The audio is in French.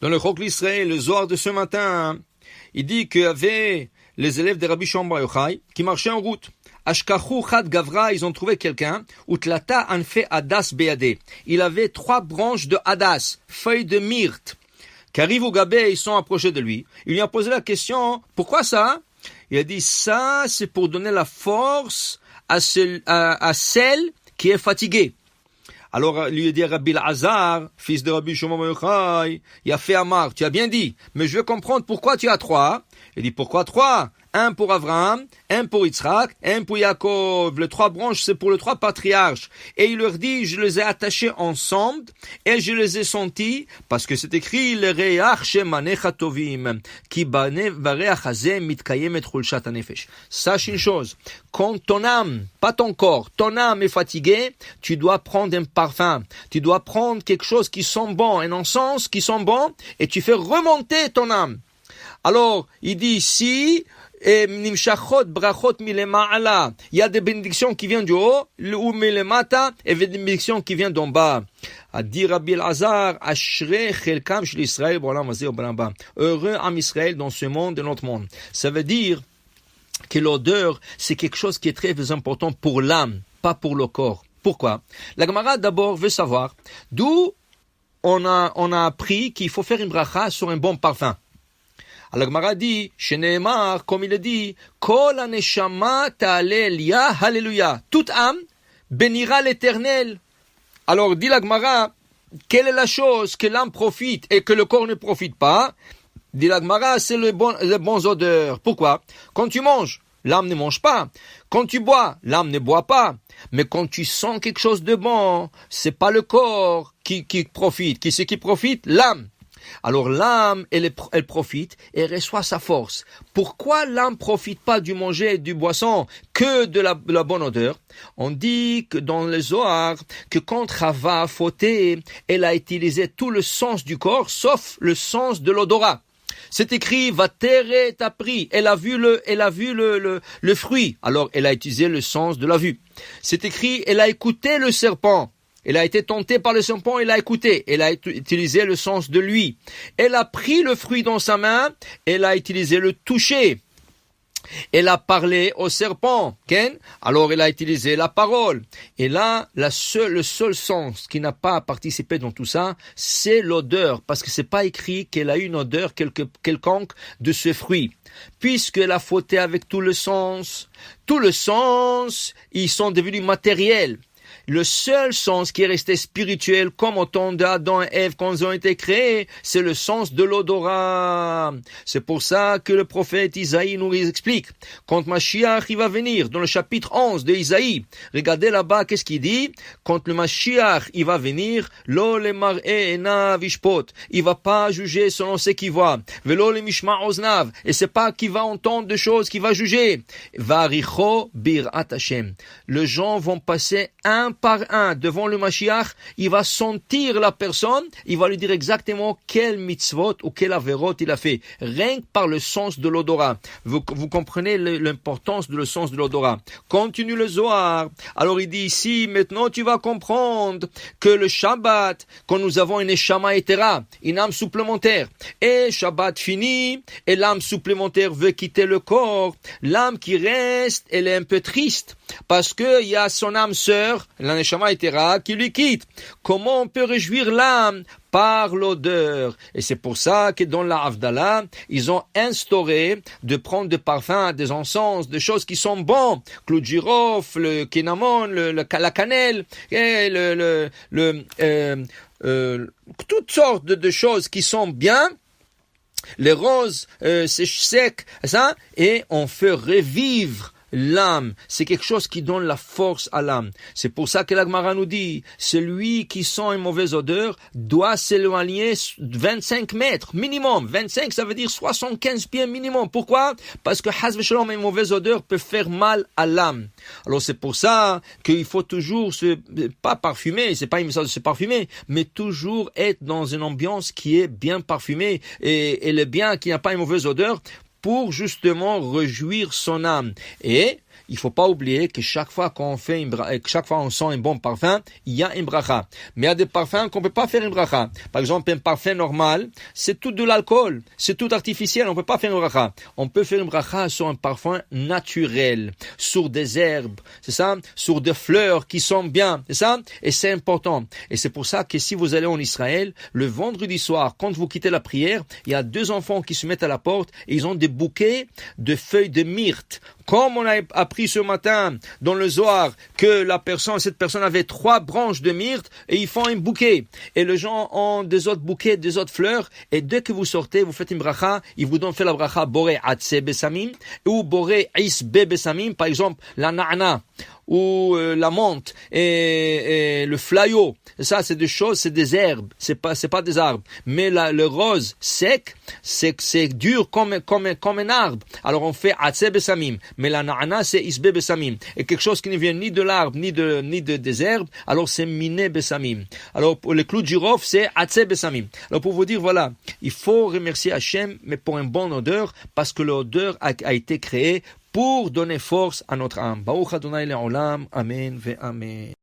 Dans le Chok l'Israël, le Zohar de ce matin, il dit qu'il y avait les élèves de Rabbi Shimon Bar Yochai qui marchaient en route. Ashkachu Chad Gavra, ils ont trouvé quelqu'un. Utlata Anfe Hadas Beade. Il avait 3 branches de Hadas, feuilles de myrte, qui arrivent au Gabé, ils sont approchés de lui. Il lui a posé la question, pourquoi ça? Il a dit, ça, c'est pour donner la force à celle qui est fatiguée. Alors, lui a dit Rabbi Elazar, fils de Rabbi Shimon Bar Yochai, il a fait Amar, tu as bien dit, mais je veux comprendre pourquoi tu as 3. Il dit, pourquoi 3? Un pour Abraham, un pour Yitzhak, un pour Yaakov. Les 3 branches, c'est pour les 3 patriarches. Et il leur dit, je les ai attachés ensemble et je les ai sentis, parce que c'est écrit, le reach shemanecha tovim, ki bareach hazeh mitkayem et chulshat hanefesh. Sache une chose, quand ton âme, pas ton corps, ton âme est fatiguée, tu dois prendre un parfum, tu dois prendre quelque chose qui sent bon, un encens qui sent bon, et tu fais remonter ton âme. Alors, il dit ici, nimshachot brachot milema'ala. Il y a des bénédictions qui viennent du haut, ou milemata, et des bénédictions qui viennent d'en bas. A dit Rabbi Elazar, Ashrei chelkam shel Israël b'olam hazeh u'b'olam haba. Heureux Am Israël dans ce monde et dans notre monde. Ça veut dire que l'odeur, c'est quelque chose qui est très important pour l'âme, pas pour le corps. Pourquoi? La Gemara d'abord veut savoir d'où on a appris qu'il faut faire une bracha sur un bon parfum. Alors, Gemara dit, Sheneemar, comme il a dit, Kol haneshama ta'alelia, Alléluia. Toute âme bénira l'Éternel. Alors, dit la Gemara, quelle est la chose que l'âme profite et que le corps ne profite pas? Dit la Gemara, c'est les bons odeurs. Pourquoi? Quand tu manges, l'âme ne mange pas. Quand tu bois, l'âme ne boit pas. Mais quand tu sens quelque chose de bon, c'est pas le corps qui profite. Qui c'est qui profite? L'âme. Alors l'âme, elle profite et reçoit sa force. Pourquoi l'âme profite pas du manger et du boisson que de la bonne odeur? On dit que dans le Zohar, que quand Chava a fauté, elle a utilisé tout le sens du corps, sauf le sens de l'odorat. C'est écrit, Vatere tapri. Elle a vu le fruit. Alors elle a utilisé le sens de la vue. C'est écrit, elle a écouté le serpent. Elle a été tentée par le serpent, elle a écouté. Elle a utilisé le sens de lui. Elle a pris le fruit dans sa main, elle a utilisé le toucher. Elle a parlé au serpent, Ken. Alors elle a utilisé la parole. Et là, le seul sens qui n'a pas participé dans tout ça, c'est l'odeur. Parce que c'est pas écrit qu'elle a une odeur quelconque de ce fruit. Puisqu'elle a fauté avec tout le sens, ils sont devenus matériels. Le seul sens qui est resté spirituel, comme au temps d'Adam et Ève quand ils ont été créés, c'est le sens de l'odorat. C'est pour ça que le prophète Isaïe nous explique. Quand Mashiach il va venir, dans le chapitre 11 de Isaïe, regardez là-bas, qu'est-ce qu'il dit? Quand le Mashiach il va venir, lo le mar'e enav ishpot, il va pas juger selon ce qu'il voit. Velo le mishma oznav, et c'est pas qu'il va entendre des choses qu'il va juger. Varicho birat Hashem. Les gens vont passer un par un devant le Mashiach, il va sentir la personne, il va lui dire exactement quel mitzvot ou quel averot il a fait, rien que par le sens de l'odorat. Vous comprenez l'importance de le sens de l'odorat. Continue le Zohar. Alors il dit ici, maintenant tu vas comprendre que le Shabbat, quand nous avons une Neshama Etera, une âme supplémentaire, et Shabbat fini, et l'âme supplémentaire veut quitter le corps, l'âme qui reste, elle est un peu triste, parce que il y a son âme sœur, la Neshama Etera, qui lui quitte. Comment on peut réjouir l'âme? Par l'odeur. Et c'est pour ça que dans la Havdalah, ils ont instauré de prendre des parfums, des encens, des choses qui sont bons. Clou de girofle, le cinnamon, la cannelle, et toutes sortes de choses qui sont bien. Les roses, c'est sec, ça, et on fait revivre l'âme. C'est quelque chose qui donne la force à l'âme. C'est pour ça que la Gemara nous dit, celui qui sent une mauvaise odeur doit s'éloigner 25 mètres minimum. 25, ça veut dire 75 pieds minimum. Pourquoi? Parce que Haz v'Shalom, une mauvaise odeur peut faire mal à l'âme. Alors c'est pour ça qu'il faut toujours pas parfumer, c'est pas une message de se parfumer, mais toujours être dans une ambiance qui est bien parfumée et le bien qui n'a pas une mauvaise odeur, pour justement réjouir son âme. Et il faut pas oublier que chaque fois qu'on fait chaque fois on sent un bon parfum, il y a une bracha. Mais il y a des parfums qu'on peut pas faire une bracha. Par exemple, un parfum normal, c'est tout de l'alcool, c'est tout artificiel, on peut pas faire une bracha. On peut faire une bracha sur un parfum naturel, sur des herbes, c'est ça, sur des fleurs qui sont bien, c'est ça, et c'est important. Et c'est pour ça que si vous allez en Israël, le vendredi soir, quand vous quittez la prière, il y a 2 enfants qui se mettent à la porte et ils ont des bouquets de feuilles de myrte. Comme on a appris ce matin dans le Zohar que cette personne avait 3 branches de myrte et ils font un bouquet. Et les gens ont des autres bouquets, des autres fleurs. Et dès que vous sortez, vous faites une bracha, ils vous donnent fait la bracha Boré Atse Besamim ou Boré Isbe Besamim, par exemple la na'na ou la menthe et le flayo. Ça, c'est des choses, c'est des herbes, c'est pas des arbres. Mais le rose sec, c'est dur comme un arbre. Alors on fait Atse Besamim. Mais la na'na, c'est Isbe Besamim. Et quelque chose qui ne vient ni de l'arbre, ni des herbes, alors c'est Miné Besamim. Alors pour le clou de girofle, c'est Atse Besamim. Alors pour vous dire, voilà, il faut remercier Hachem, mais pour une bonne odeur, parce que l'odeur a été créée pour donner force à notre âme. Baruch Adonai le'olam. Amen ve amen.